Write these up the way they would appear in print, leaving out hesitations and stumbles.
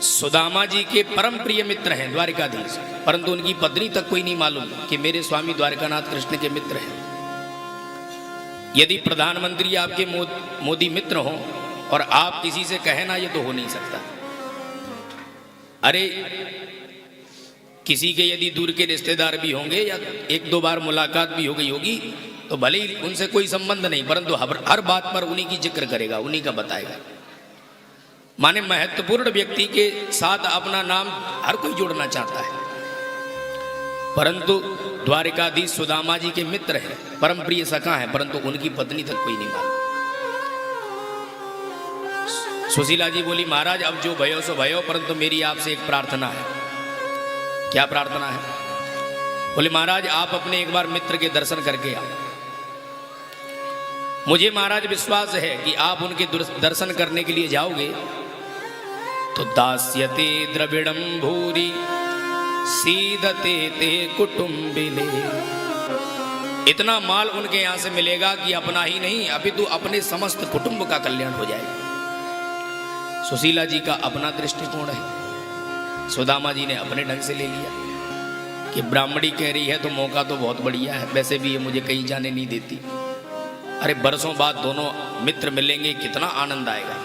सुदामा जी के परम प्रिय मित्र हैं द्वारिकाधीश, परंतु उनकी पत्नी तक कोई नहीं मालूम कि मेरे स्वामी द्वारकानाथ कृष्ण के मित्र हैं। यदि प्रधानमंत्री आपके मोदी मित्र हों और आप किसी से कहें ना, ये तो हो नहीं सकता। अरे किसी के यदि दूर के रिश्तेदार भी होंगे या एक दो बार मुलाकात भी हो गई होगी तो भले ही उनसे कोई संबंध नहीं, परंतु हर बात पर उन्हीं की जिक्र करेगा, उन्हीं का बताएगा। माने महत्वपूर्ण व्यक्ति के साथ अपना नाम हर कोई जोड़ना चाहता है, परंतु द्वारिकाधीश सुदामा जी के मित्र हैं, परम प्रिय सखा हैं, परंतु उनकी पत्नी तक कोई नहीं मालूम। सुशीला जी बोली, महाराज अब जो भयो सो भयो, परंतु मेरी आपसे एक प्रार्थना है। क्या प्रार्थना है? बोले महाराज आप अपने एक बार मित्र के दर्शन करके आओ। मुझे महाराज विश्वास है कि आप उनके दर्शन करने के लिए जाओगे तो दास्यते द्रविड़म भूरि सीदते ते कुटुंबिले, इतना माल उनके यहां से मिलेगा कि अपना ही नहीं अपितु अपने समस्त कुटुंब का कल्याण हो जाएगा। सुशीला जी का अपना दृष्टिकोण है, सुदामा जी ने अपने ढंग से ले लिया कि ब्राह्मणी कह रही है तो मौका तो बहुत बढ़िया है, वैसे भी ये मुझे कहीं जाने नहीं देती। अरे बरसों बाद दोनों मित्र मिलेंगे, कितना आनंद आएगा।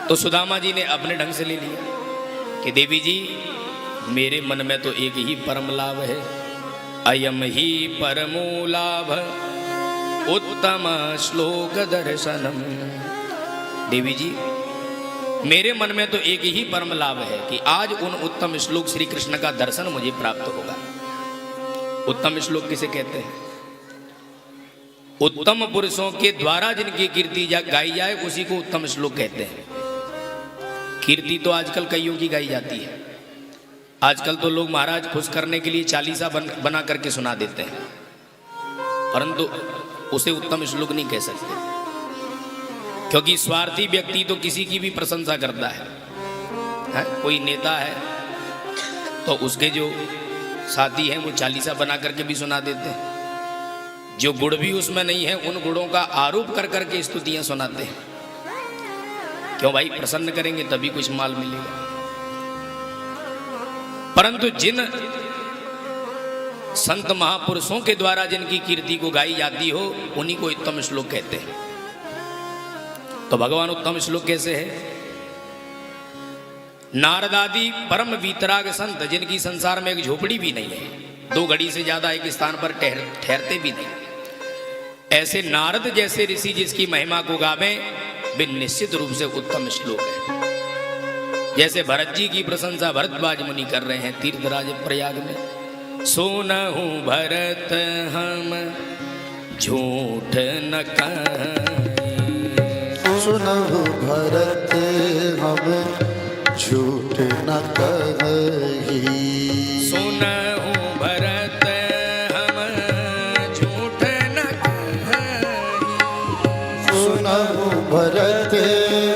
तो सुदामा जी ने अपने ढंग से ले लिया कि देवी जी मेरे मन में तो एक ही परम लाभ है, अयम ही परमो लाभ उत्तम श्लोक दर्शनम। देवी जी मेरे मन में तो एक ही परम लाभ है कि आज उन उत्तम श्लोक श्री कृष्ण का दर्शन मुझे प्राप्त होगा। उत्तम श्लोक किसे कहते हैं? उत्तम पुरुषों के द्वारा जिनकी कीर्ति गाई जाए उसी को उत्तम श्लोक कहते हैं। कीर्ति तो आजकल कईयों की गाई जाती है। आजकल तो लोग महाराज खुश करने के लिए चालीसा बना करके सुना देते हैं, परंतु उसे उत्तम श्लोक नहीं कह सकते, क्योंकि स्वार्थी व्यक्ति तो किसी की भी प्रशंसा करता है। कोई नेता है तो उसके जो साथी हैं वो चालीसा बना करके भी सुना देते हैं, जो गुण भी उसमें नहीं है उन गुणों का आरोप कर करके स्तुतियां सुनाते हैं। क्यों भाई? प्रसन्न करेंगे तभी कुछ माल मिलेगा। परंतु जिन संत महापुरुषों के द्वारा जिनकी कीर्ति को गाई जाती हो उन्हीं को उत्तम श्लोक कहते हैं। तो भगवान उत्तम श्लोक कैसे है? नारदादि परम वीतराग संत जिनकी संसार में एक झोपड़ी भी नहीं है, 2 घड़ी से ज्यादा एक स्थान पर ठहरते भी नहीं, ऐसे नारद जैसे ऋषि जिसकी महिमा को गावे वे निश्चित रूप से उत्तम श्लोक है। जैसे भरत जी की प्रशंसा भरद्वाज मुनि कर रहे हैं तीर्थराज प्रयाग में, सुनहु भरत हम झूठ न कहें, सुनहु भरत हम झूठ न कही, सुनहु भरत हम झूठ न कही, सुनहु भरत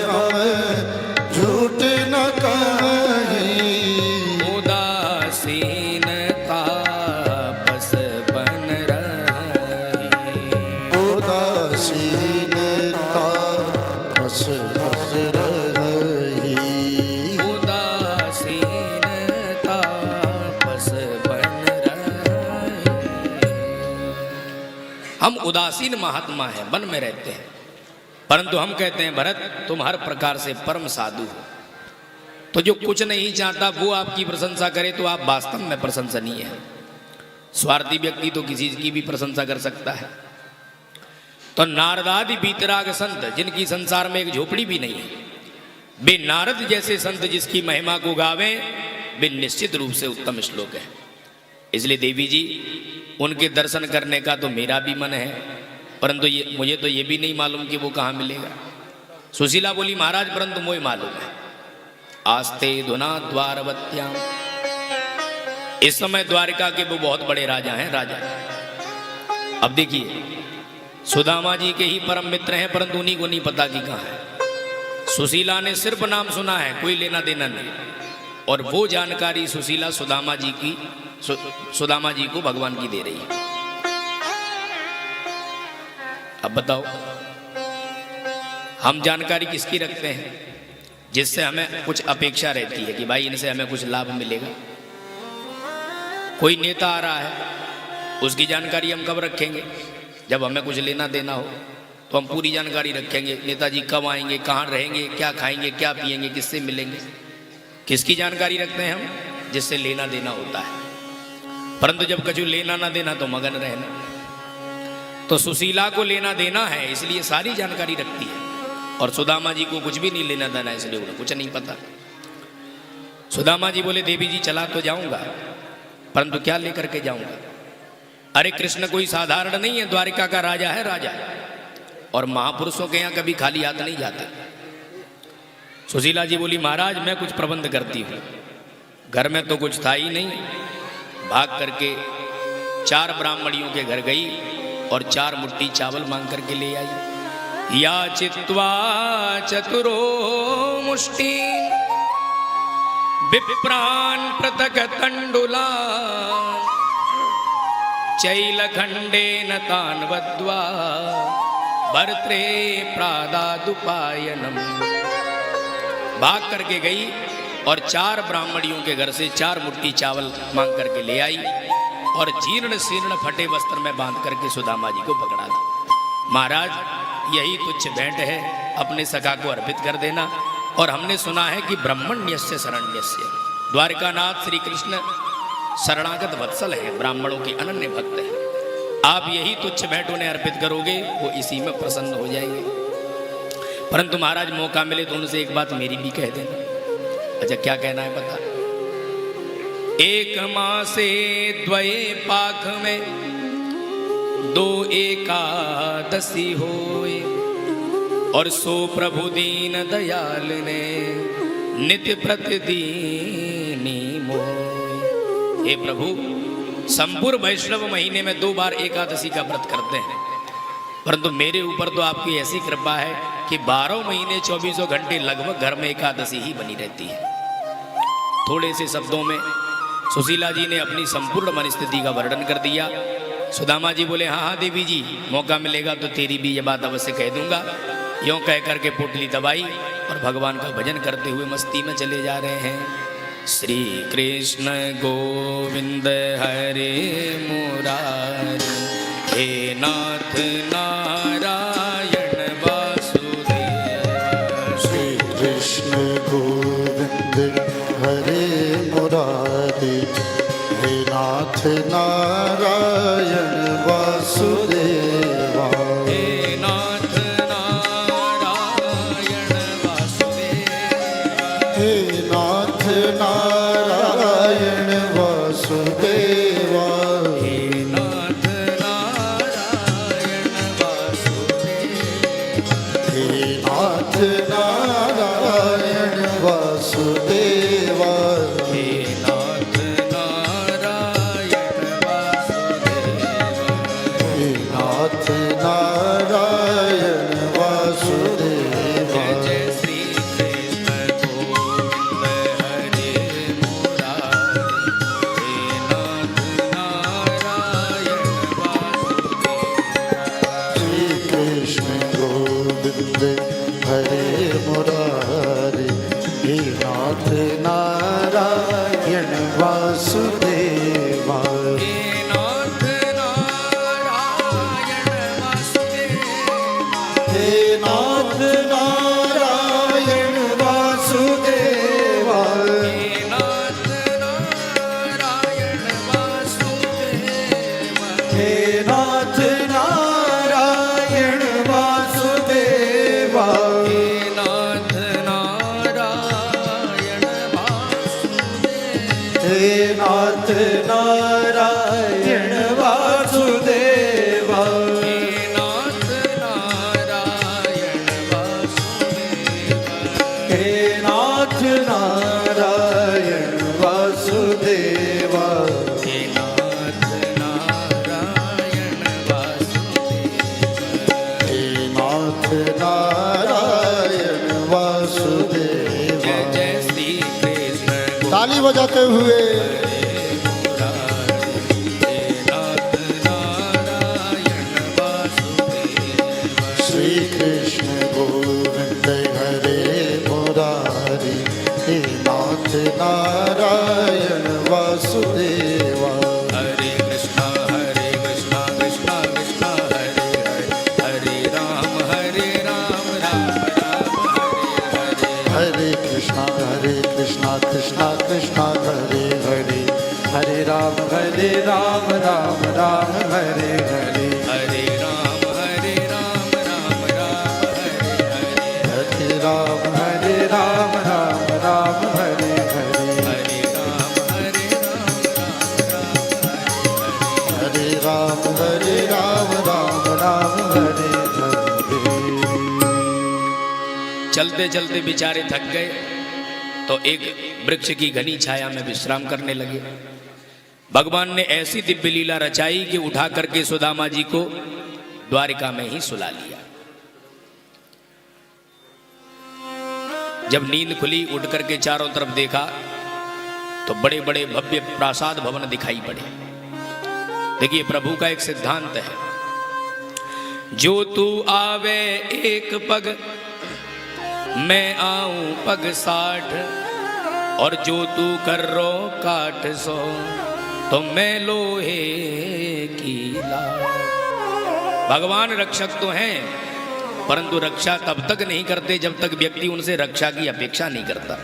हम झूठ न कही, उदासीन तापस बन रही, उदासीन तापस बन रही, उदासीन तापस बन रही। हम उदासीन महात्मा हैं, वन में रहते हैं, परंतु हम कहते हैं भरत तुम हर प्रकार से परम साधु हो। तो जो कुछ नहीं चाहता वो आपकी प्रशंसा करे तो आप वास्तव में प्रशंसनीय है। स्वार्थी व्यक्ति तो किसी की भी प्रशंसा कर सकता है। तो नारदादि बीतराग संत जिनकी संसार में एक झोपड़ी भी नहीं है, वे नारद जैसे संत जिसकी महिमा को गावे वे निश्चित रूप से उत्तम श्लोक है। इसलिए देवी जी उनके दर्शन करने का तो मेरा भी मन है, परंतु मुझे तो ये भी नहीं मालूम कि वो कहाँ मिलेगा। सुशीला बोली महाराज परंतु मोय मालूम है, आस्ते धुना द्वारवत्याम। इस समय द्वारिका के वो बहुत बड़े राजा हैं, राजा। अब देखिए सुदामा जी के ही परम मित्र हैं, परंतु उन्हीं को नहीं पता कि कहाँ है। सुशीला ने सिर्फ नाम सुना है, कोई लेना देना नहीं, और वो जानकारी सुशीला सुदामा जी को भगवान की दे रही है। अब बताओ हम जानकारी किसकी रखते हैं? जिससे हमें कुछ अपेक्षा रहती है कि भाई इनसे हमें कुछ लाभ मिलेगा। कोई नेता आ रहा है, उसकी जानकारी हम कब रखेंगे? जब हमें कुछ लेना देना हो तो हम पूरी जानकारी रखेंगे। नेताजी कब आएंगे, कहाँ रहेंगे, क्या खाएंगे, क्या पिएंगे, किससे मिलेंगे। किसकी जानकारी रखते हैं हम? जिससे लेना देना होता है। परंतु जब कछु लेना ना देना तो मगन रहना। तो सुशीला को लेना देना है, इसलिए सारी जानकारी रखती है। और सुदामा जी को कुछ भी नहीं लेना देना, इसलिए उन्हें कुछ नहीं पता। सुदामा जी बोले देवी जी चला तो जाऊंगा, परंतु क्या लेकर के जाऊंगा? अरे कृष्ण कोई साधारण नहीं है, द्वारिका का राजा है, राजा। और महापुरुषों के यहाँ कभी खाली हाथ नहीं जाते। सुशीला जी बोली महाराज मैं कुछ प्रबंध करती हूँ। घर में तो कुछ था ही नहीं। भाग करके 4 ब्राह्मणियों के घर गई और 4 मुट्ठी चावल मांग करके ले आई। या चित्वा चतुरो मुष्टि विप्रान पृथक तंडुला चैलखंडेन तान वद्वा भर्त्रे प्रादादुपायनम। भाग करके गई और 4 ब्राह्मणियों के घर से 4 मुट्ठी चावल मांग करके ले आई और जीर्ण शीर्ण फटे वस्त्र में बांध करके सुदामा जी को पकड़ा दी। महाराज यही तुच्छ भेंट है, अपने सखा को अर्पित कर देना। और हमने सुना है कि ब्रह्मण्यस्य शरण्यस्य, द्वारिकानाथ श्री कृष्ण शरणागत वत्सल है, ब्राह्मणों के अनन्य भक्त है। आप यही तुच्छ भेंट उन्हें अर्पित करोगे, वो इसी में प्रसन्न हो जाएंगे। परंतु महाराज मौका मिले तो उनसे एक बात मेरी भी कह देना। अच्छा क्या कहना है बता? एक मासे द्वये पाख में 2 एकादशी होए और सो प्रभु दीन दयाल ने नित्य प्रतिदीनी मोए। हे प्रभु, संपूर्ण वैष्णव महीने में 2 बार एकादशी का व्रत करते हैं, परंतु मेरे ऊपर तो आपकी ऐसी कृपा है कि 12 महीने 24 घंटे लगभग घर में एकादशी ही बनी रहती है। थोड़े से शब्दों में सुशीला जी ने अपनी संपूर्ण मनस्थिति का वर्णन कर दिया। सुदामा जी बोले हाँ हाँ देवी जी, मौका मिलेगा तो तेरी भी ये बात अवश्य कह दूंगा। यों कह करके पोटली दबाई और भगवान का भजन करते हुए मस्ती में चले जा रहे हैं। श्री कृष्ण गोविंद हरे मुरारी, हे नाथ नारायण वासुदेव। श्री कृष्ण गोविंद हरे मुरारी, हे नाथ नारायण वासुदेवा। हे नाथ नारायण वासुदेव, हे नाथ नारायण वासुदेवा। हे नाथ नारायण वासुदेव, हे नाथ नारायण वासुदेवा। हे नाथ नारायण वासुदेव, हे नाथ नारायण वासुदेवा। जय जय श्री कृष्ण गोविंद हरे मुरारी, हे नाथ नारायण वासुदेव। श्री कृष्ण गोविंद हरे मुरारी, हे नाथ नारायण वासुदेवा। हे नाथ नारायण वासुदेव, हे नाथ नारायण वासुदेवा। हे नाथ नारायण वासुदेव, हे नाथ नारायण वासुदेवा। हे नाथ नारायण वासुदेव, हे नाथ नारायण वासुदेवा। हे नाथ नारायण वासुदेव, हे नाथ नारायण वासुदेवा। हे नाथ नारायण वासुदेव। हे नाथ नारायण वासुदेवा। जय जय श्री कृष्ण ताली बजाते हुए हे नाथ नारायण वासुदेव। श्री कृष्ण गोविंद हरे कृष्णा कृष्णा कृष्णा हरे हरे, हरे राम राम राम राम हरे हरे, हरे राम राम राम हरे हरे, हरे राम राम राम हरे हरे, हरे राम हरे राम राम राम हरे हरे। चलते चलते बेचारे थक गए तो एक वृक्ष की घनी छाया में विश्राम करने लगे। भगवान ने ऐसी दिव्य लीला रचाई कि उठा करके सुदामा जी को द्वारिका में ही सुला लिया। जब नींद खुली, उठ करके चारों तरफ देखा तो बड़े बड़े भव्य प्रासाद भवन दिखाई पड़े। देखिए, प्रभु का एक सिद्धांत है, जो तू आवे एक पग मैं आऊं पग 60, और जो तू कर रो काट 100 तो मैं लोहे की लाट। भगवान रक्षक तो हैं, परंतु रक्षा तब तक नहीं करते जब तक व्यक्ति उनसे रक्षा की अपेक्षा नहीं करता।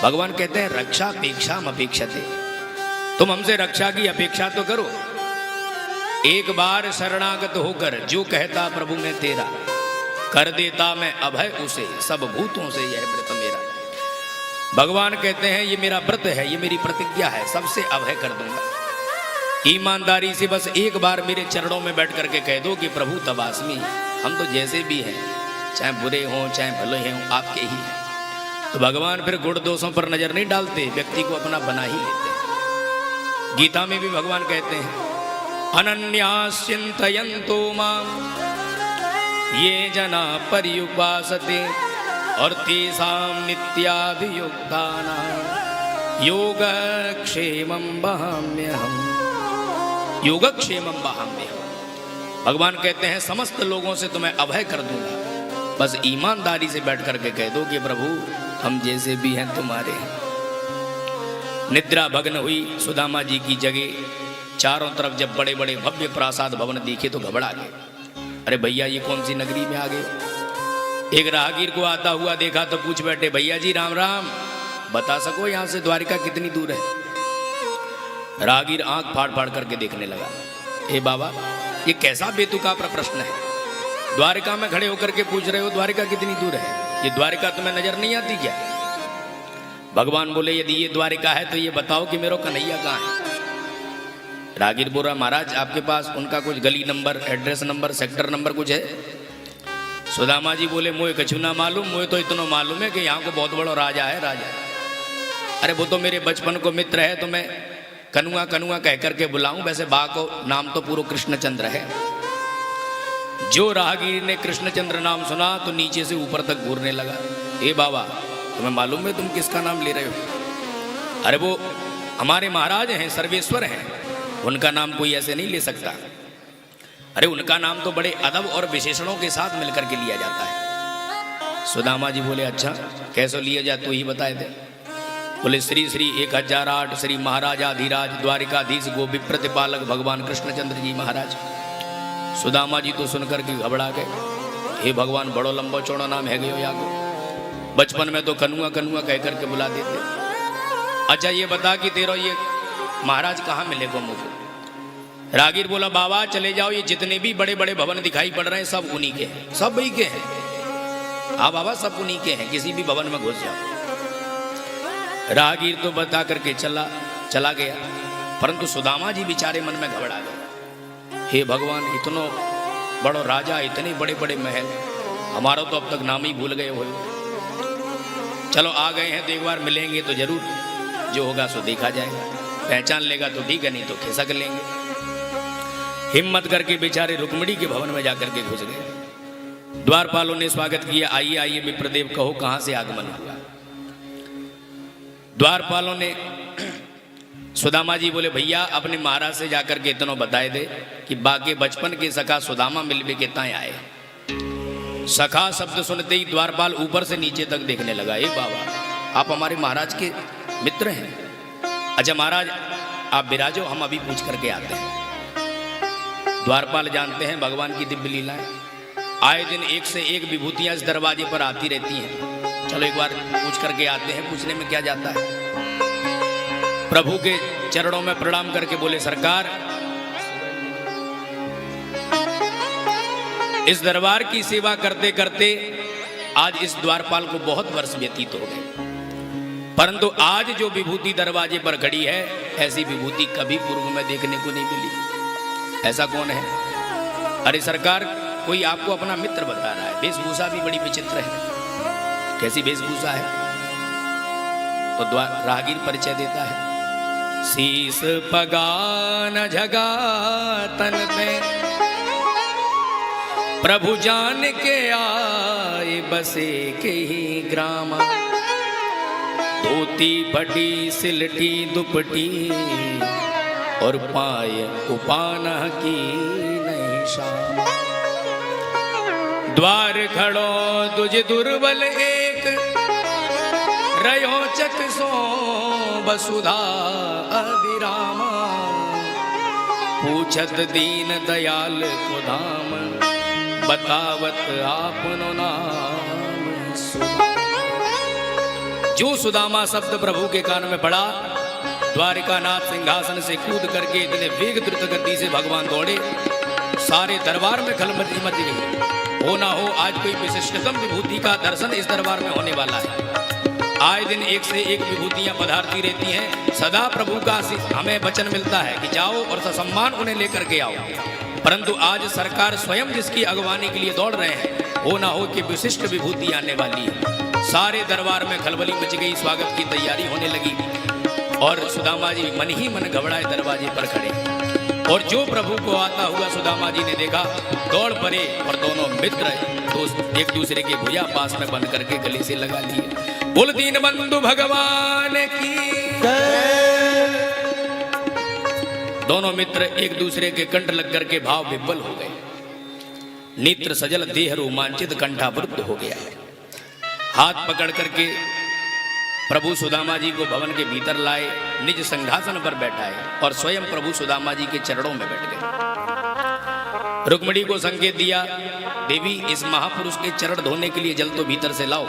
भगवान कहते हैं रक्षा अपेक्षा अपेक्षते, तुम हमसे रक्षा की अपेक्षा तो करो। एक बार शरणागत होकर जो कहता प्रभु मैं तेरा, कर देता मैं अभय उसे, सब भूतों से यह व्रत मेरा। भगवान कहते हैं ये मेरा व्रत है, ये मेरी प्रतिज्ञा है, सबसे अभय कर दूंगा। ईमानदारी से बस एक बार मेरे चरणों में बैठ करके कह दो कि प्रभु तबास्मी, हम तो जैसे भी हैं, चाहे बुरे हों चाहे भले हों, आपके ही हैं। तो भगवान फिर गुण दोषों पर नजर नहीं डालते, व्यक्ति को अपना बना ही लेते हैं। गीता में भी भगवान कहते हैं अनन्याश्चिन्तयन्तो मां ये जना पर्युपासते, और तेषां नित्याभियुक्तानां योगक्षेमं वहाम्यहम्, योगक्षेमं वहाम्यहम्। भगवान कहते हैं समस्त लोगों से तुम्हें अभय कर दूंगा, बस ईमानदारी से बैठ करके कह दो कि प्रभु हम जैसे भी हैं तुम्हारे हैं। निद्रा भग्न हुई सुदामा जी की जगह। चारों तरफ जब बड़े बड़े भव्य प्रासाद भवन दिखे तो घबरा गए। अरे भैया ये कौन सी नगरी में आ गए। एक राहगीर को आता हुआ देखा तो पूछ बैठे, भैया जी राम राम, बता सको यहाँ से द्वारिका कितनी दूर है। राहगीर आंख फाड़ फाड़ करके देखने लगा। हे बाबा, ये कैसा बेतुका प्रश्न है, द्वारिका में खड़े होकर के पूछ रहे हो द्वारिका कितनी दूर है, ये द्वारिका तुम्हें नजर नहीं आती क्या। भगवान बोले यदि ये द्वारिका है तो ये बताओ कि मेरा कन्हैया कहाँ है। राहगीर बोल रहा, महाराज आपके पास उनका कुछ गली number, address number, sector number कुछ है। सुदामा जी बोले मोए कछु ना मालूम, मोए तो इतना मालूम है कि यहाँ को बहुत बड़ा राजा है, राजा। अरे वो तो मेरे बचपन को मित्र है, तो मैं कनुआ कनुआ कह करके बुलाऊं, वैसे बा को नाम तो पूरा कृष्णचंद्र है। जो राहगीर ने कृष्णचंद्र नाम सुना तो नीचे से ऊपर तक घूरने लगा। ए बाबा, तुम्हें मालूम है तुम किसका नाम ले रहे हो। अरे वो हमारे महाराज हैं, सर्वेश्वर हैं, उनका नाम कोई ऐसे नहीं ले सकता। अरे उनका नाम तो बड़े अदब और विशेषणों के साथ मिलकर के लिया जाता है। सुदामा जी बोले अच्छा कैसे लिया जाए तो ही बताए थे। बोले श्री श्री 1008 श्री महाराजाधीराज द्वारिकाधीश गोपी प्रतिपालक भगवान कृष्णचंद्र जी महाराज। सुदामा जी तो सुनकर के घबरा गए। हे भगवान, बड़ो लंबो चौड़ो नाम है गयो यागो, बचपन में तो कनुआ कनुआ कह करके बुला देते। अच्छा ये बता कि तेरा ये महाराज कहाँ मिलेगा मुझको। राहगीर बोला बाबा चले जाओ, ये जितने भी बड़े बड़े भवन दिखाई पड़ रहे हैं सब उन्हीं के हैं, सब ही के हैं। हाँ बाबा सब उन्हीं के हैं, किसी भी भवन में घुस जाओ। राहगीर तो बता करके चला गया, परंतु सुदामा जी बेचारे मन में घबरा गए। हे भगवान, इतनो बड़ो राजा, इतने बड़े बड़े महल, हमारा तो अब तक नाम ही भूल गए हो। चलो आ गए हैं तो एक बार मिलेंगे तो जरूर, जो होगा सो देखा जाएगा, पहचान लेगा तो ठीक है, नहीं तो खिसक लेंगे। हिम्मत करके बेचारे रुक्मिणी के भवन में जाकर के घुस गए। द्वारपालों ने स्वागत किया, आइए आइए विप्रदेव, कहो कहां से आगमन हुआ। द्वारपालों ने सुदामा जी बोले भैया अपने महाराज से जाकर के इतना बताए दे कि बाके बचपन के सखा सुदामा मिलवे के ताए आए। सखा शब्द सुनते ही द्वारपाल ऊपर से नीचे तक देखने लगा। हे बाबा, आप हमारे महाराज के मित्र हैं। अच्छा महाराज आप विराजो, हम अभी पूछ करके आते हैं। द्वारपाल जानते हैं भगवान की दिव्य लीलाएं, आए दिन एक से एक विभूतियां इस दरवाजे पर आती रहती हैं। चलो एक बार पूछ करके आते हैं, पूछने में क्या जाता है। प्रभु के चरणों में प्रणाम करके बोले, सरकार इस दरबार की सेवा करते करते आज इस द्वारपाल को बहुत वर्ष व्यतीत हो गए, परंतु आज जो विभूति दरवाजे पर खड़ी है, ऐसी विभूति कभी पूर्व में देखने को नहीं मिली। ऐसा कौन है? अरे सरकार, कोई आपको अपना मित्र बता रहा है, वेशभूषा भी बड़ी विचित्र है। कैसी वेशभूषा है? तो राहगीर परिचय देता है, शीस पगान झगा तन पे, प्रभु जान के आए बसे के ही ग्रामा, धोती बड़ी सिलटी दुपटी और पाय उपान की नहीं शाम, द्वार खड़ो तुझ दुर्बल एक, रयो चक सो वसुधा अभिरामा, पूछत दीन दयाल को धाम, बतावत आपनो नाम सुदामा। जो सुदामा शब्द प्रभु के कान में पड़ा, द्वारिकानाथ सिंहासन से कूद करके इतने वेग द्रुत गति से भगवान दौड़े, सारे दरबार में खलबली मच गई। हो ना हो आज कोई विशिष्टतम विभूति का दर्शन इस दरबार में होने वाला है। आए दिन एक से एक विभूतियां पधारती रहती हैं। सदा प्रभु का हमें वचन मिलता है कि जाओ और ससम्मान उन्हें लेकर के आओ, परंतु आज सरकार स्वयं जिसकी अगवानी के लिए दौड़ रहे हैं, हो ना हो कि विशिष्ट विभूति आने वाली है। सारे दरबार में खलबली मच गई, स्वागत की तैयारी होने लगी और सुदामा जी मन ही मन घबराए दरवाजे पर खड़े। और जो प्रभु को आता हुआ सुदामा जी ने देखा, दौड़ पड़े और दोनों मित्र दोस्त एक दूसरे के भुजा पास में बंद करके गले से लगा लिए। बोल दीन बंधु भगवान की दोनों मित्र एक दूसरे के कंठ लग करके भाव विह्वल हो गए। नेत्र सजल, देह रोमांचित, कंठावृत हो गया। हाथ पकड़ करके प्रभु सुदामा जी को भवन के भीतर लाए, निज सिंहासन पर बैठाए और स्वयं प्रभु सुदामा जी के चरणों में बैठ गए। रुक्मिणी को संकेत दिया, देवी इस महापुरुष के चरण धोने के लिए जल तो भीतर से लाओ।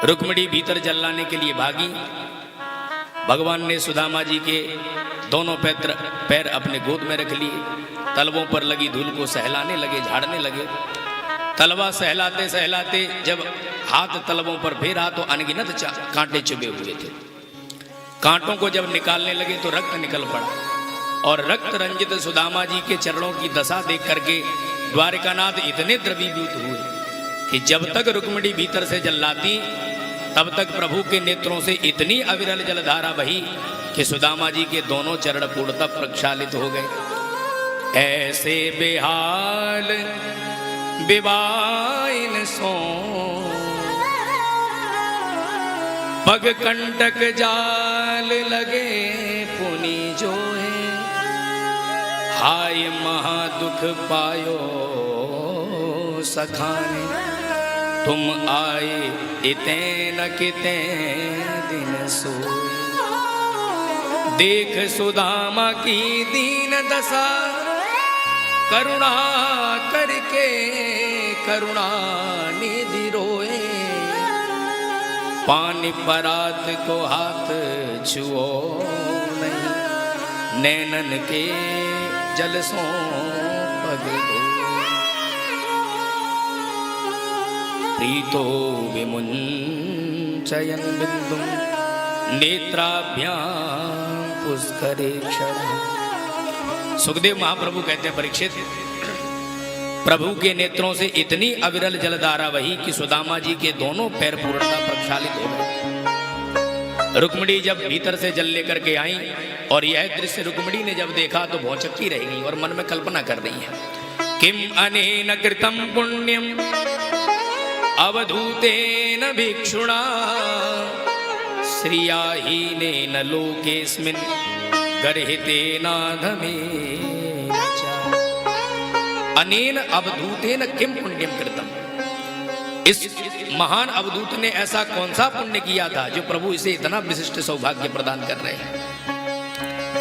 रुक्मिणी भीतर जल लाने के लिए भागी। भगवान ने सुदामा जी के दोनों पैर अपने गोद में रख लिए, तलवों पर लगी धूल को सहलाने लगे, झाड़ने लगे। तलवा सहलाते सहलाते जब हाथ तलवों पर फेरा तो अनगिनत कांटे चुभे हुए थे। कांटों को जब निकालने लगे तो रक्त निकल पड़ा और रक्त रंजित सुदामा जी के चरणों की दशा देख करके द्वारिकानाथ इतने द्रवीभूत हुए कि जब तक रुक्मिणी भीतर से जल लाती, तब तक प्रभु के नेत्रों से इतनी अविरल जलधारा बही कि सुदामा जी के दोनों चरण पूर्णतः प्रक्षालित हो गए। ऐसे बेहाल विवाइन सो पग कंटक जाल लगे पुनि जो है, हाय महादुख पायो सखाने, तुम आए इते न किते दिन सोए। देख सुदामा की दीन दशा, करुणा करके करुणा निधि रोए। पानी परात को हाथ छुओ नहीं, नैनन के जल सो पग धोए। प्रीतो विमुंचयन बिंदु, नेत्राभ्याम पुष्करे क्षण। सुखदेव महाप्रभु कहते हैं, परीक्षित प्रभु के नेत्रों से इतनी अविरल जलधारा वही कि सुदामा जी के दोनों पैर पूर्णतः प्रक्षालित हो गए। रुक्मिणी जब भीतर से जल लेकर के आई और यह दृश्य रुक्मिणी ने जब देखा तो भौचक्की रह गई और मन में कल्पना कर रही है, किम अनेन कृतम पुण्यम अवधूतेन भिक्षुणा, श्रियाहीनेन लोकेस्मिन् गर्हितेनाधमेन च। अनेन अवधूतेन किम पुण्यम कृतम, इस महान अवधूत ने ऐसा कौन सा पुण्य किया था जो प्रभु इसे इतना विशिष्ट सौभाग्य प्रदान कर रहे हैं।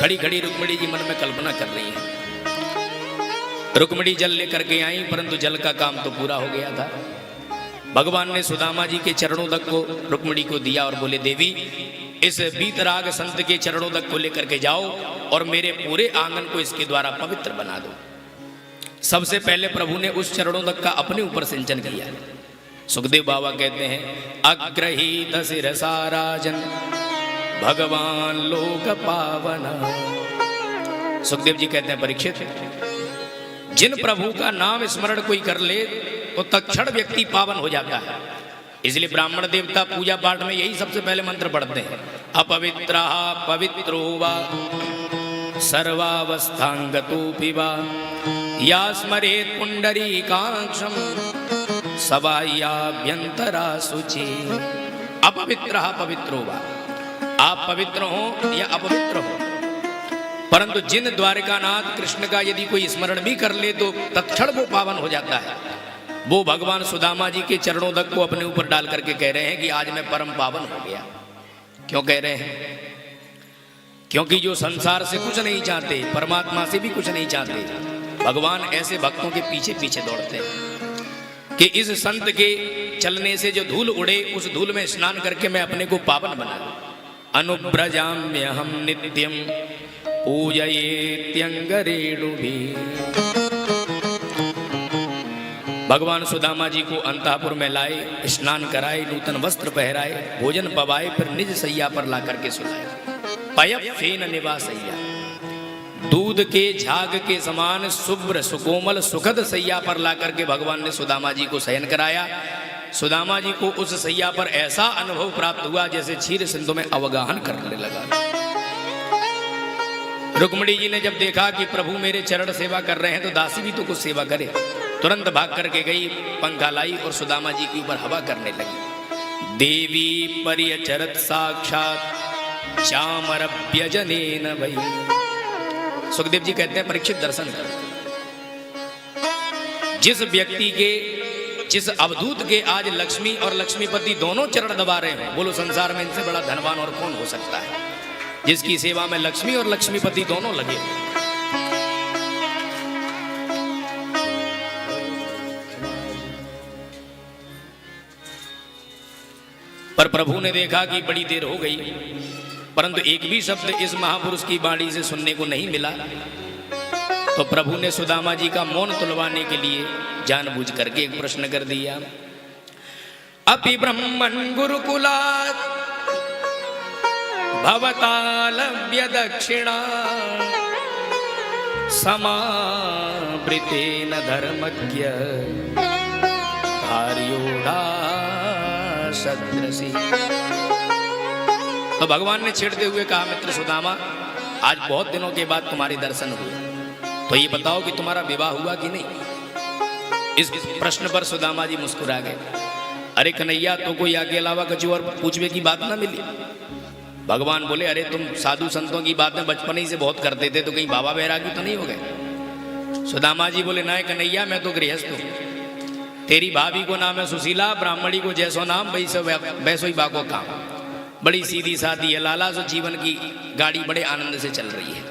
खड़ी खड़ी रुक्मिणी जी मन में कल्पना कर रही है। रुक्मिणी जल लेकर के आई, परंतु जल का काम तो पूरा हो गया था। भगवान ने सुदामा जी के चरणों तक को रुक्मिणी को दिया और बोले देवी इस बीतराग संत के चरणों तक को लेकर के जाओ और मेरे पूरे आंगन को इसके द्वारा पवित्र बना दो। सबसे पहले प्रभु ने उस चरणों तक का अपने ऊपर सिंचन किया। सुखदेव बाबा कहते हैं अग्रहीत शिरसा राजन भगवान लोक पावन। सुखदेव जी कहते हैं परीक्षित जिन प्रभु का नाम स्मरण कोई कर ले तो तत्क्षण व्यक्ति पावन हो जाता है। इसलिए ब्राह्मण देवता पूजा पाठ में यही सबसे पहले मंत्र पढ़ते हैं अपवित्रः पवित्रो वा सर्वावस्थांगतोऽपि वा या स्मरेत् पुंडरीकाक्षं सबाह्याभ्यंतरा शुचि। अपवित्रः पवित्रो वा, आप पवित्र हो या अपवित्र हो, परंतु जिन द्वारिकानाथ कृष्ण का यदि कोई स्मरण भी कर ले तो तत्क्षण वो पावन हो जाता है। वो भगवान सुदामा जी के चरणों तक को अपने ऊपर डाल करके कह रहे हैं कि आज मैं परम पावन हो गया। क्यों कह रहे हैं? क्योंकि जो संसार से कुछ नहीं चाहते, परमात्मा से भी कुछ नहीं चाहते, भगवान ऐसे भक्तों के पीछे पीछे दौड़ते हैं कि इस संत के चलने से जो धूल उड़े उस धूल में स्नान करके मैं अपने को पावन बना लूं। अनुव्रजाम्यहं नित्यं पूजयेत्यंगरेणुभिः। भगवान सुदामा जी को अंतःपुर में लाए, स्नान कराए, नूतन वस्त्र पहराए, भोजन पवाए, फिर निज सैया पर ला करके सुलाए। पयः फेन निवासैया, दूध के झाग के समान शुभ्र सुकोमल सुखद सैया पर ला करके भगवान ने सुदामा जी को शयन कराया। सुदामा जी को उस सैया पर ऐसा अनुभव प्राप्त हुआ जैसे क्षीर सिंधु में अवगाहन करने लगा। रुक्मिणी जी ने जब देखा कि प्रभु मेरे चरण सेवा कर रहे हैं तो दासी भी तो कुछ सेवा करे, तुरंत भाग करके गई, पंखा लाई और सुदामा जी के ऊपर हवा करने लगी। देवी पर्यचरत साक्षात चामरभ्यजनेन वै। सुखदेव जी कहते हैं परीक्षित दर्शन कर, जिस व्यक्ति के, जिस अवधूत के आज लक्ष्मी और लक्ष्मीपति दोनों चरण दबा रहे हैं, बोलो संसार में इनसे बड़ा धनवान और कौन हो सकता है, जिसकी सेवा में लक्ष्मी और लक्ष्मीपति दोनों लगे। पर प्रभु ने देखा कि बड़ी देर हो गई, परंतु एक भी शब्द इस महापुरुष की वाणी से सुनने को नहीं मिला। तो प्रभु ने सुदामा जी का मौन तुलवाने के लिए जानबूझ करके एक प्रश्न कर दिया। अपि ब्रह्मन् गुरुकुलात् भवतालभ्य दक्षिणा समावृतेन धर्मज्ञ भार्योढ़ा सदृशी। तो भगवान ने छेड़ते हुए कहा मित्र सुदामा, आज बहुत दिनों के बाद तुम्हारे दर्शन हुए, तो ये बताओ कि तुम्हारा विवाह हुआ कि नहीं। इस प्रश्न पर सुदामा जी मुस्कुरा गए। अरे कन्हैया, तो कोई आगे अलावा कुछ और पूछने की बात ना मिली। भगवान बोले अरे तुम साधु संतों की बातें बचपन ही से बहुत करते थे, तो कहीं बाबा बैरागी तो नहीं हो गए। सुदामा जी बोले ना कन्हैया, मैं तो गृहस्थ हूँ, तेरी भाभी को नाम है सुशीला, ब्राह्मणी को जैसो नाम वैसो ही बाको काम। बड़ी सीधी सादी है, लाला सो जीवन की गाड़ी बड़े आनंद से चल रही है।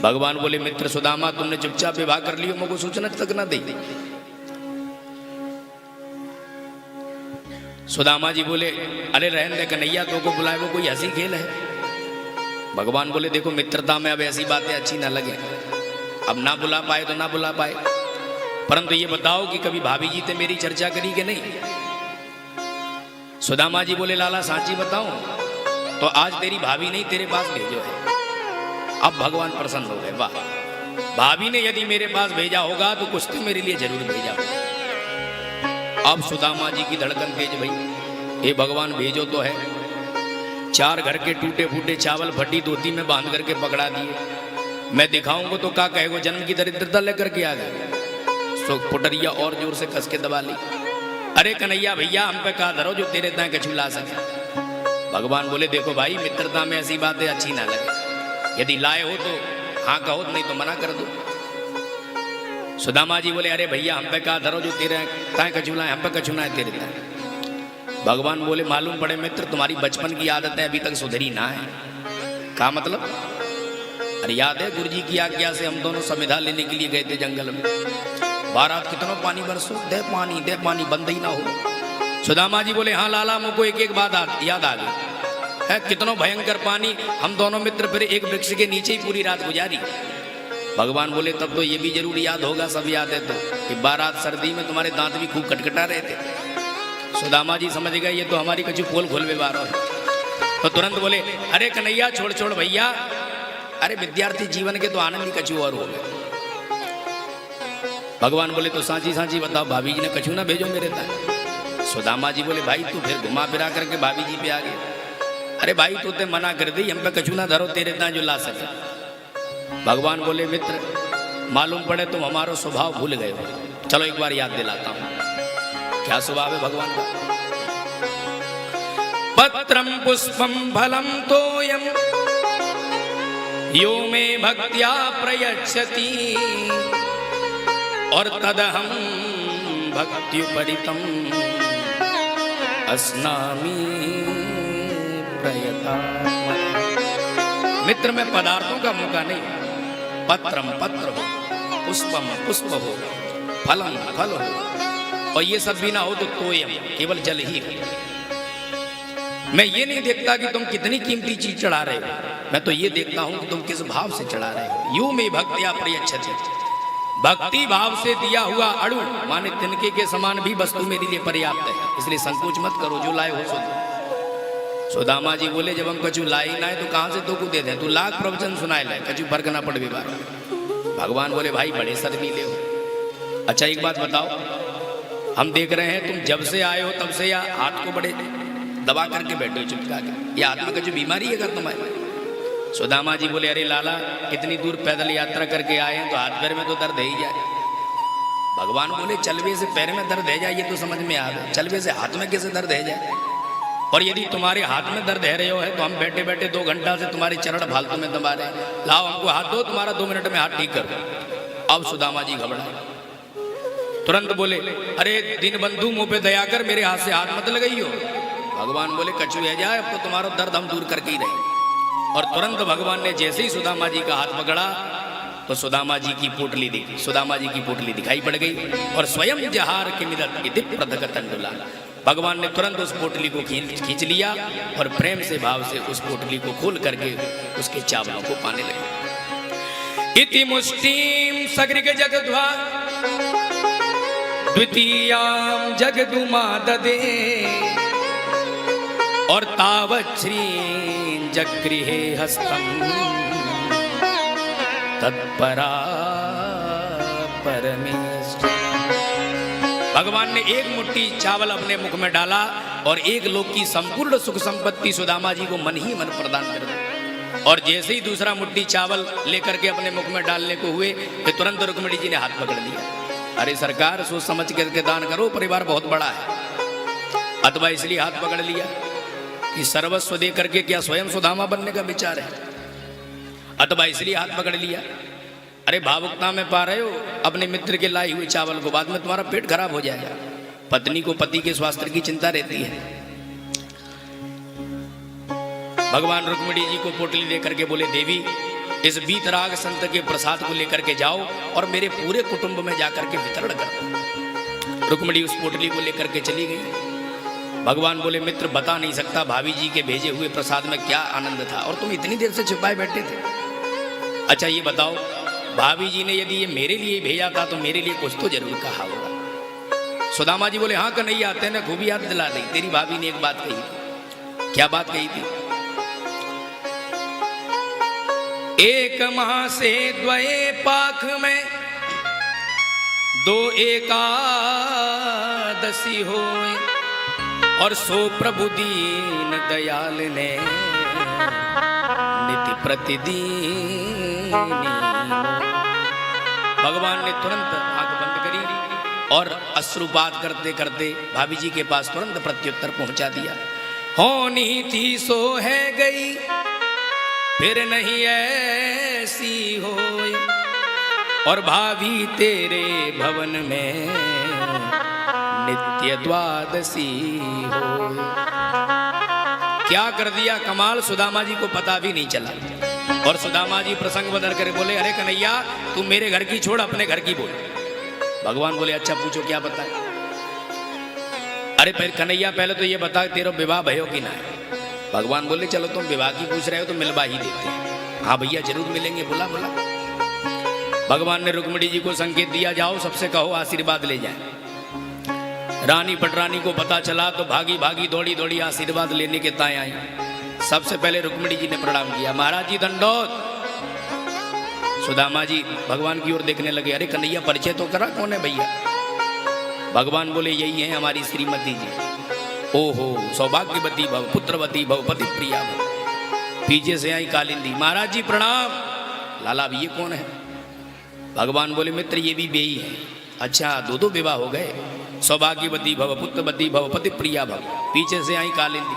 भगवान बोले मित्र सुदामा, तुमने चुपचाप विवाह कर लियो, मुझको सूचना तक ना दी। सुदामा जी बोले अरे रहने दे कन्हैया, तो को बुलाए वो कोई हंसी खेल है। भगवान बोले देखो मित्रता में अब ऐसी बातें अच्छी ना लगे, अब ना बुला पाए तो ना बुला पाए, परंतु ये बताओ कि कभी भाभी जी ने मेरी चर्चा करी कि नहीं। सुदामा जी बोले लाला सांची बताऊं तो आज तेरी भाभी नहीं तेरे पास भेजो है। अब भगवान प्रसन्न हो गए, वाह, भाभी ने यदि मेरे पास भेजा होगा तो कुछ तो मेरे लिए जरूर भेजा होगा। अब सुदामा जी की धड़कन तेज भई, हे भगवान भेजो तो है। 4 घर के टूटे फूटे चावल फटी धोती में बांध करके पकड़ा दिए। मैं दिखाऊंगा तो क्या कहेगो, जन्म की दरिद्रता लेकर के आ गए। सो पुटरिया और जोर से कस के दबा ली। अरे कन्हैया भैया, हम पे कहा धरो जो तेरे तय कछु ला सके। भगवान बोले देखो भाई, मित्रता में ऐसी बातें अच्छी ना लगे, यदि लाए हो तो हाँ कहो, नहीं तो मना कर दो। सुदामा जी बोले अरे भैया, हम पे कहा धरो जो तेरे तय कछु लाए, हम पे कछु ना है तेरे तय। भगवान बोले मालूम पड़े मित्र, तुम्हारी बचपन की आदतें अभी तक सुधरी ना है। क्या मतलब? अरे याद है गुरु जी की आज्ञा से हम दोनों संविधा लेने के लिए गए थे जंगल में, बारात कितनों पानी बरसो, दे पानी बंद ही ना हो। सुदामा जी बोले हाँ लाला, मुझको एक एक बात याद आ गई है, कितनों भयंकर पानी। हम दोनों मित्र फिर एक वृक्ष के नीचे ही पूरी रात गुजारी। भगवान बोले तब तो ये भी जरूर याद होगा, सब याद है तो, कि बारात सर्दी में तुम्हारे दांत भी खूब खटखटा रहे थे। सुदामा जी समझ गए ये तो हमारी कछु पोल खोलवे बारो है, तो तुरंत बोले अरे कन्हैया छोड़ भैया, अरे विद्यार्थी जीवन के तो आनंद ही कछु और हो गए। भगवान बोले तो सांची बताओ, भाभी जी ने कछु ना भेजो मेरे तक। सुदामा जी बोले भाई तू फिर घुमा फिरा करके भाभी जी पे आ गए। अरे भाई तू ते मना कर दी, हम पे कछु ना धरो तेरे तना जो ला सके। भगवान बोले मित्र मालूम पड़े तुम हमारो स्वभाव भूल गए हो, चलो एक बार याद दिलाता हूं। क्या स्वभाव है भगवान का? पत्रम पुष्पम फलम तोयम यो मे भक्त्या प्रयच्छति, और तदहम भक्त्युपरितम अस्नामि प्रयता। मित्र में पदार्थों का मौका नहीं, पत्रम पत्र हो, पुष्पम पुष्प हो, फलम फल हो, और ये सब भी ना हो तो तोयम केवल जल ही हो। मैं ये नहीं देखता कि तुम कितनी कीमती चीज चढ़ा रहे हो, मैं तो ये देखता हूं कि तुम किस भाव से चढ़ा रहे हो। यूं में भक्तिया प्रयच्छति, भक्ति भाव से दिया हुआ अणु माने तिनके के समान भी वस्तु मेरे लिए पर्याप्त है, इसलिए संकोच मत करो, जो लाए हो सो दो। सुदामा जी बोले जब हम कछु लाई ना है तो कहां से तो को दे दें, तू लाख प्रवचन सुनाए ले, कछु फर्क ना पड़े बार। भगवान बोले भाई बड़े शर्मीले हो। अच्छा एक बात बताओ, हम देख रहे हैं तुम जब से आए हो तब से या हाथ को बड़े दबा करके बैठे हो चुपका के, ये हाथ में कछु बीमारी है अगर तुम्हारे? सुदामा जी बोले अरे लाला कितनी दूर पैदल यात्रा करके आए हैं तो हाथ पैर में तो दर्द ही जाए। भगवान बोले चलवे से पैर में दर्द है जाए ये तो समझ में आ गया, चलवे से हाथ में कैसे दर्द है जाए? और यदि तुम्हारे हाथ में दर्द है रहे हो है तो हम बैठे बैठे 2 घंटा से तुम्हारे चरण फालतू में दबा रहे हैं, लाओ हमको हाथ दो, तुम्हारा 2 मिनट में हाथ ठीक कर दो। अब सुदामा जी घबराए, तुरंत बोले अरे दीन बंधु मुंह पे दया कर, मेरे हाथ से हाथ मत लगाई हो। भगवान बोले कछु है जाए, अब तो तुम्हारा दर्द हम दूर करके ही रहे। और तुरंत भगवान ने जैसे ही सुदामा जी का हाथ पकड़ा तो सुदामा जी की पोटली दिखी, सुदामा जी की पोटली दिखाई पड़ गई, और स्वयं जहार के मिदत इति प्रदगत अंडुला। भगवान ने तुरंत उस पोटली को खींच लिया और प्रेम से भाव से उस पोटली को खोल करके उसके चावलों को पाने लगे। इति मुष्टिम सगृग जगद्वा द्वितीयाम जगदुमा ददे, और तावत् श्री जगृहे हस्तम तत्परा परमेश्वर। भगवान ने एक मुट्ठी चावल अपने मुख में डाला और एक लोक की संपूर्ण सुख संपत्ति सुदामा जी को मन ही मन प्रदान कर दी। और जैसे ही दूसरा मुट्ठी चावल लेकर के अपने मुख में डालने को हुए कि तुरंत रुक्मिणी जी ने हाथ पकड़ लिया। अरे सरकार सोच समझ करके दान करो, परिवार बहुत बड़ा है। अथवा इसलिए हाथ पकड़ लिया कि सर्वस्व दे करके क्या स्वयं सुदामा बनने का विचार है, अथवा इसलिए हाथ पकड़ लिया। अरे भावुकता में पा रहे हो अपने मित्र के लाए हुए चावल को, बाद में तुम्हारा पेट खराब हो जाएगा। पत्नी को पति के स्वास्थ्य की चिंता रहती है। भगवान रुक्मिणी जी को पोटली लेकर के बोले देवी इस बीतराग संत के प्रसाद को लेकर के जाओ और मेरे पूरे कुटुंब में जाकर के वितरण करो। रुक्मिणी उस पोटली को लेकर के चली गई। भगवान बोले मित्र बता नहीं सकता भाभी जी के भेजे हुए प्रसाद में क्या आनंद था, और तुम इतनी देर से छुपाए बैठे थे। अच्छा ये बताओ भाभी जी ने यदि ये मेरे लिए भेजा था तो मेरे लिए कुछ तो जरूर कहा होगा। सुदामा जी बोले हाँ कन्हैया आते ने खूब याद दिला दी, तेरी भाभी ने एक बात कही थी। क्या बात कही थी? एक माह से द्वये पाख में 2 एकादशी होए, और सो प्रभु दीन दयाल ने नित्य प्रतिदीन। भगवान ने तुरंत आंख बंद करी और अश्रुपात करते करते भाभी जी के पास तुरंत प्रत्युत्तर पहुंचा दिया। होनी थी सो है गई, फिर नहीं ऐसी होए, और भाभी तेरे भवन में नित्य द्वादशी होए। क्या कर दिया कमाल, सुदामा जी को पता भी नहीं चला। और सुदामा जी प्रसंग बदल कर बोले अरे कन्हैया तू मेरे घर की छोड़ अपने घर की बोल। भगवान बोले अच्छा पूछो क्या बताए। अरे फिर कन्हैया पहले तो ये बता तेरा विवाह भयो कि ना है। भगवान बोले चलो तुम विवाह की पूछ रहे हो तो मिलवा ही देते हैं। हाँ भैया जरूर मिलेंगे, बोला बोला। भगवान ने रुक्मिणी जी को संकेत दिया जाओ सबसे कहो आशीर्वाद ले जाए। रानी पटरानी को पता चला तो भागी भागी दौड़ी दौड़ी आशीर्वाद लेने के ताए आई। सबसे पहले रुक्मिणी जी ने प्रणाम किया, महाराज जी दंडोत। सुदामा जी भगवान की ओर देखने लगे, अरे कन्हैया परिचय तो करा कौन है भैया। भगवान बोले यही है हमारी श्रीमती जी। ओहो सौभाग्यवती भव, पुत्रवती भव, पति प्रिया भव। पीछे से आई कालिंदी, महाराज जी प्रणाम। लाला अब ये कौन है। भगवान बोले मित्र ये भी बेई है। अच्छा दो दो विवाह हो गए। सौभाग्यवती भव, पुत्रवती भव, पति प्रिया भव। पीछे से आई कालिंदी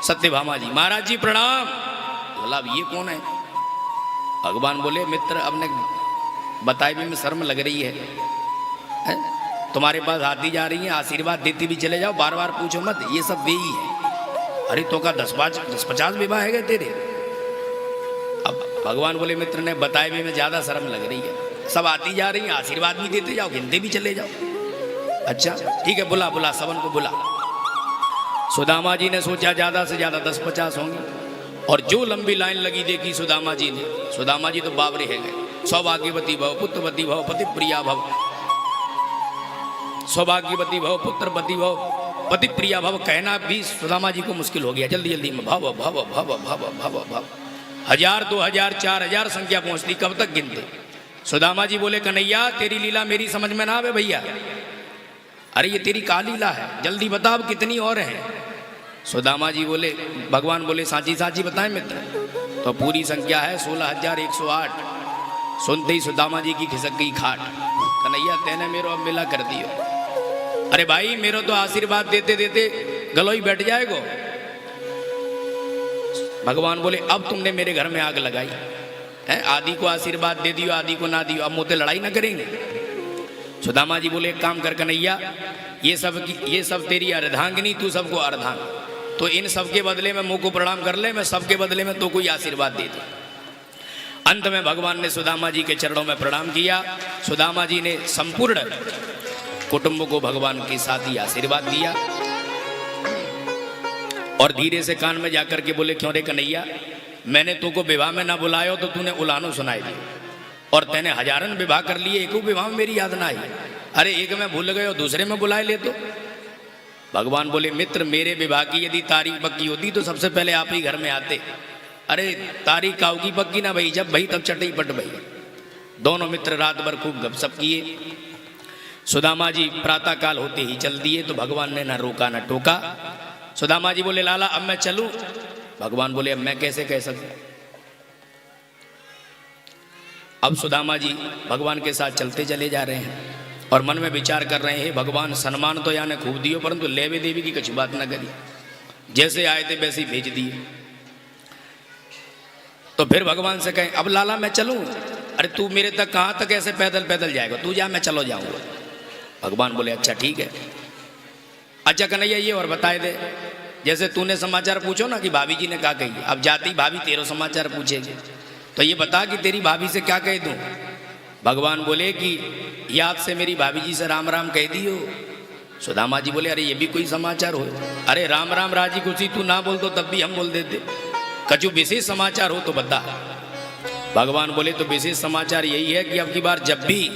सत्यभामा जी, महाराज जी प्रणाम। लाला अब ये कौन है। भगवान बोले मित्र अब ने बताए भी में शर्म लग रही है? तुम्हारे पास आती जा रही है, आशीर्वाद देती भी चले जाओ, बार बार पूछो मत, ये सब वे ही है। अरे तो का 10-50 विवाह है गए तेरे। अब भगवान बोले मित्र ने बताए भी में ज्यादा शर्म लग रही है, सब आती जा रही है, आशीर्वाद भी देते जाओ, गिनते भी चले जाओ। अच्छा ठीक है बुला बुला, सबन को बुला। सुदामा जी ने सोचा ज्यादा से ज्यादा 10-50 होंगे, और जो लंबी लाइन लगी देखी सुदामा जी ने। सुदामा जी तो बावरे है गए। सौभाग्यवती भव, पुत्रवती भव, पति प्रिया भव। सौभाग्यवती भव, पुत्रवती भव, पति प्रिया भव कहना भी सुदामा जी को मुश्किल हो गया। जल्दी जल्दी में भव भव भव भव भव भव 1000, 2000, 4000 संख्या पहुंचती, कब तक गिनते। सुदामा जी बोले कन्हैया तेरी लीला मेरी समझ में ना आवे भैया। अरे ये तेरी का लीला है, जल्दी बता अब कितनी और है। सुदामा जी बोले, भगवान बोले सांची सांची बताएं मित्र। तो पूरी संख्या है 16,108। सुनते ही सुदामा जी की खिसक गई खाट। कन्हैया तेने मेरो अब मिला कर दियो। अरे भाई मेरो तो आशीर्वाद देते देते गलो ही बैठ जाएगो। भगवान बोले अब तुमने मेरे घर में आग लगाई है, आदि को आशीर्वाद दे दियो, आदि को ना दियो, अब मुझे लड़ाई ना करेंगे। सुदामा जी बोले एक काम कर कन्हैया, ये सब तेरी अर्धांगिनी, तू सबको अर्धांग, तो इन सब के बदले में मुंह को प्रणाम कर ले, मैं सबके बदले में तो कोई आशीर्वाद दे दूं। अंत में भगवान ने सुदामा जी के चरणों में प्रणाम किया। सुदामा जी ने संपूर्ण कुटुंब को भगवान के साथ ही आशीर्वाद दिया, और धीरे से कान में जाकर के बोले क्यों रे कन्हैया, मैंने तुमको विवाह में ना बुलायो तो तूने उलानो सुनाई दी, और तैने हजारन विवाह कर लिए, एक विवाह में मेरी याद ना आई। अरे एक में भूल गए और दूसरे में बुलाए ले तो। भगवान बोले मित्र मेरे विवाह की यदि तारीख पक्की होती तो सबसे पहले आप ही घर में आते। अरे तारीख काऊ की पक्की ना भई, जब भई तब चटई पट भई। दोनों मित्र रात भर खूब गपशप किए। सुदामा जी प्रातः काल होते ही चल दिए, तो भगवान ने ना रोका ना टोका। सुदामा जी बोले लाला अब मैं चलूं। भगवान बोले अब मैं कैसे कह सकूं। अब सुदामा जी भगवान के साथ चलते चले जा रहे हैं और मन में विचार कर रहे हैं भगवान सम्मान तो याने खूब दियो, परंतु लेवे देवी की कुछ बात ना करी, जैसे आए थे वैसे ही भेज दिए। तो फिर भगवान से कहें अब लाला मैं चलूं। अरे तू मेरे तक कहाँ तक ऐसे पैदल पैदल जाएगा, तू जा मैं चलो जाऊंगा। भगवान बोले अच्छा ठीक है। अच्छा कन्हैया ये और बताए दे, जैसे तूने समाचार पूछो ना कि भाभी जी ने क्या कही, अब जाती भाभी तेरो समाचार पूछेगी, तो ये बता कि तेरी भाभी से क्या कह दूं। भगवान बोले कि याद से मेरी भाभी जी से राम राम कह दियो। सुदामा जी बोले अरे ये भी कोई समाचार हो। अरे राम राम राजी खुशी तू ना बोल तो तब भी हम बोल देते, कछु विशेष समाचार हो तो बता। भगवान बोले तो विशेष समाचार यही है कि अब की बार जब भी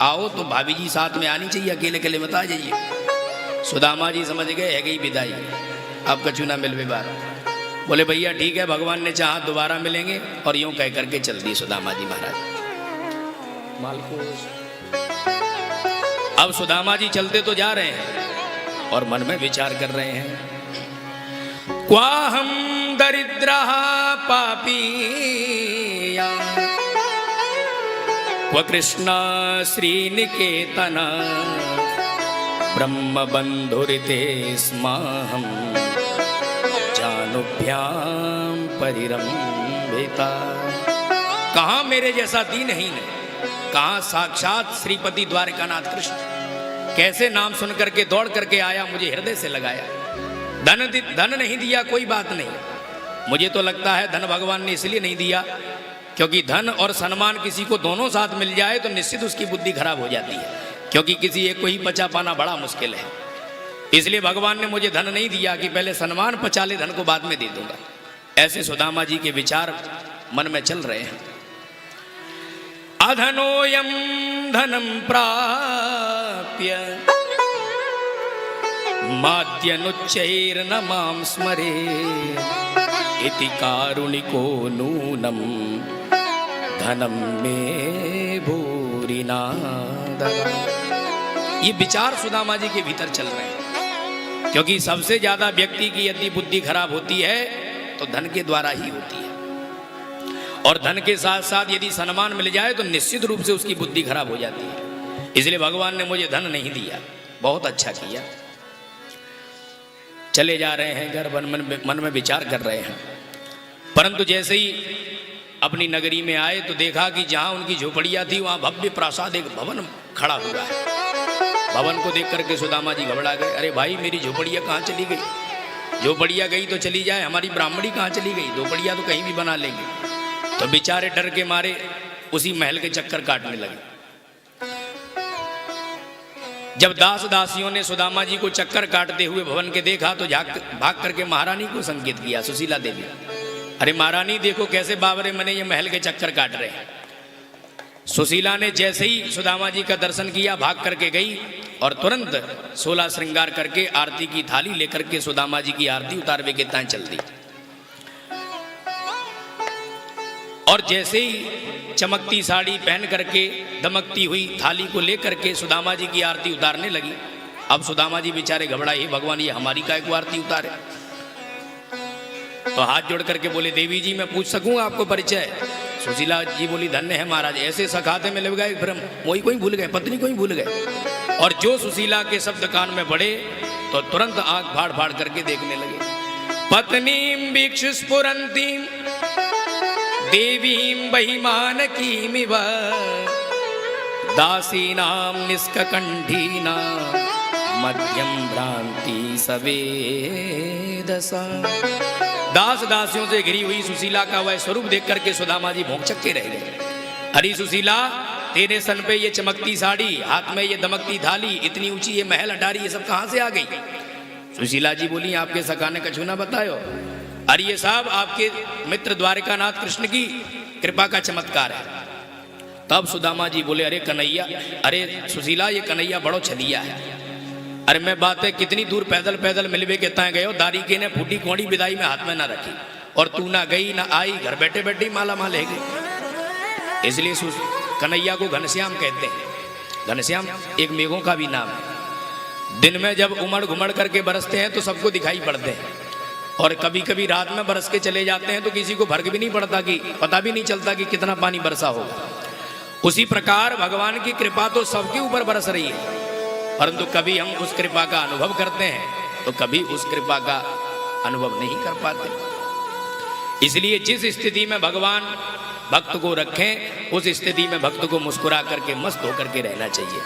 आओ तो भाभी जी साथ में आनी चाहिए, अकेले अकेले मत आ जाइए। सुदामा जी समझ गए है गई विदाई, अब कछु ना मिलवे बार। बोले भैया ठीक है, भगवान ने चाहा दोबारा मिलेंगे, और यूं कह करके चल दिए सुदामा जी महाराज। अब सुदामा जी चलते तो जा रहे हैं और मन में विचार कर रहे हैं, क्वाहम दरिद्रः पापीया क्व कृष्ण श्रीनिकेतन ब्रह्म बंधुरिते स्माहम जानुभ्याम परिरंभिता। कहाँ मेरे जैसा दीनहीन है, कहाँ साक्षात श्रीपति द्वारिकानाथ कृष्ण, कैसे नाम सुन करके दौड़ करके आया, मुझे हृदय से लगाया। धन नहीं दिया कोई बात नहीं, मुझे तो लगता है धन भगवान ने इसलिए नहीं दिया क्योंकि धन और सम्मान किसी को दोनों साथ मिल जाए तो निश्चित उसकी बुद्धि खराब हो जाती है। क्योंकि किसी एक को ही पचा पाना बड़ा मुश्किल है। इसलिए भगवान ने मुझे धन नहीं दिया कि पहले सम्मान पचा ले, धन को बाद में दे दूंगा। ऐसे सुदामा जी के विचार मन में चल रहे हैं। अधनोयम धनम प्राप्य माद्यनुच्चैर्न मां स्मरे इति कारुणिको नूनम धनम में भूरिना। ये विचार सुदामा जी के भीतर चल रहे हैं, क्योंकि सबसे ज्यादा व्यक्ति की यदि बुद्धि खराब होती है तो धन के द्वारा ही होती है, और धन के साथ साथ यदि सम्मान मिल जाए तो निश्चित रूप से उसकी बुद्धि खराब हो जाती है। इसलिए भगवान ने मुझे धन नहीं दिया, बहुत अच्छा किया। चले जा रहे हैं घर, मन में विचार कर रहे हैं। परंतु जैसे ही अपनी नगरी में आए तो देखा कि जहां उनकी झोपड़ियां थी वहां भव्य प्रासाद, एक भवन खड़ा हुआ है। भवन को देख करके सुदामा जी घबरा गए। अरे भाई, मेरी झोपड़ियां कहाँ चली गई? झोपड़ियां गई तो चली जाए, हमारी ब्राह्मणी कहाँ चली गई? झोपड़ियां तो कहीं भी बना लेंगे। तो बेचारे डर के मारे उसी महल के चक्कर काटने लगे। जब दास दासियों ने सुदामा जी को चक्कर काटते हुए भवन के देखा तो भाग करके महारानी को संकेत किया, सुशीला देवी। अरे महारानी देखो कैसे बाबरे मने ये महल के चक्कर काट रहे हैं। सुशीला ने जैसे ही सुदामा जी का दर्शन किया भाग करके गई और तुरंत 16 श्रृंगार करके आरती की थाली लेकर के सुदामा जी की आरती उतारवे के तां चल दी। और जैसे ही चमकती साड़ी पहन करके दमकती हुई थाली को लेकर के सुदामा जी की आरती उतारने लगी। अब सुदामा जी बेचारे घबराए, भगवान ये हमारी काय को आरती उतारे? तो हाथ जोड़ करके बोले, देवी जी मैं पूछ सकूं आपको परिचय? सुशीला जी बोली, धन्य है महाराज, ऐसे सखाते में लग गए भ्रम, मोई को ही भूल गए, पत्नी को ही भूल गए। और जो सुशीला के शब्द कान में पड़े तो तुरंत आंख फाड़ फाड़ करके देखने लगे। पत्नीम वीक्ष स्फुरंतीम देवीं बहिमानकीमिव दासीनां निष्ककंठीना मध्यम भ्रांति सवेदसा। दास दासियों से घिरी हुई सुशीला का वह स्वरूप देख करके सुदामा जी भौंचक्के रह गए। अरे सुशीला, तेरे सन पे ये चमकती साड़ी, हाथ में ये दमकती थाली, इतनी ऊंची ये महल अटारी, ये सब कहां से आ गई? सुशीला जी बोली, आपके सखा ने कछु ना बतायो? अरे ये साहब आपके मित्र द्वारिकानाथ कृष्ण की कृपा का चमत्कार है। तब सुदामा जी बोले, अरे कन्हैया, अरे सुशीला, ये कन्हैया बड़ो छलिया है। अरे मैं बात है, कितनी दूर पैदल पैदल मिलवे के ताए गए हो, दारीके ने फूटी कोड़ी विदाई में हाथ में ना रखी, और तू ना गई ना आई, घर बैठे बैठे माला माल है गई। इसलिए कन्हैया को घनश्याम कहते हैं। घनश्याम एक मेघों का भी नाम है। दिन में जब उमड़ घुमड़ करके बरसते हैं तो सबको दिखाई पड़ते हैं, और कभी कभी रात में बरस के चले जाते हैं तो किसी को फर्क भी नहीं पड़ता, कि पता भी नहीं चलता कि कितना पानी बरसा होगा। उसी प्रकार भगवान की कृपा तो सबके ऊपर बरस रही है, परंतु कभी हम उस कृपा का अनुभव करते हैं तो कभी उस कृपा का अनुभव नहीं कर पाते। इसलिए जिस स्थिति में भगवान भक्त को रखें, उस स्थिति में भक्त को मुस्कुरा करके मस्त होकर के रहना चाहिए।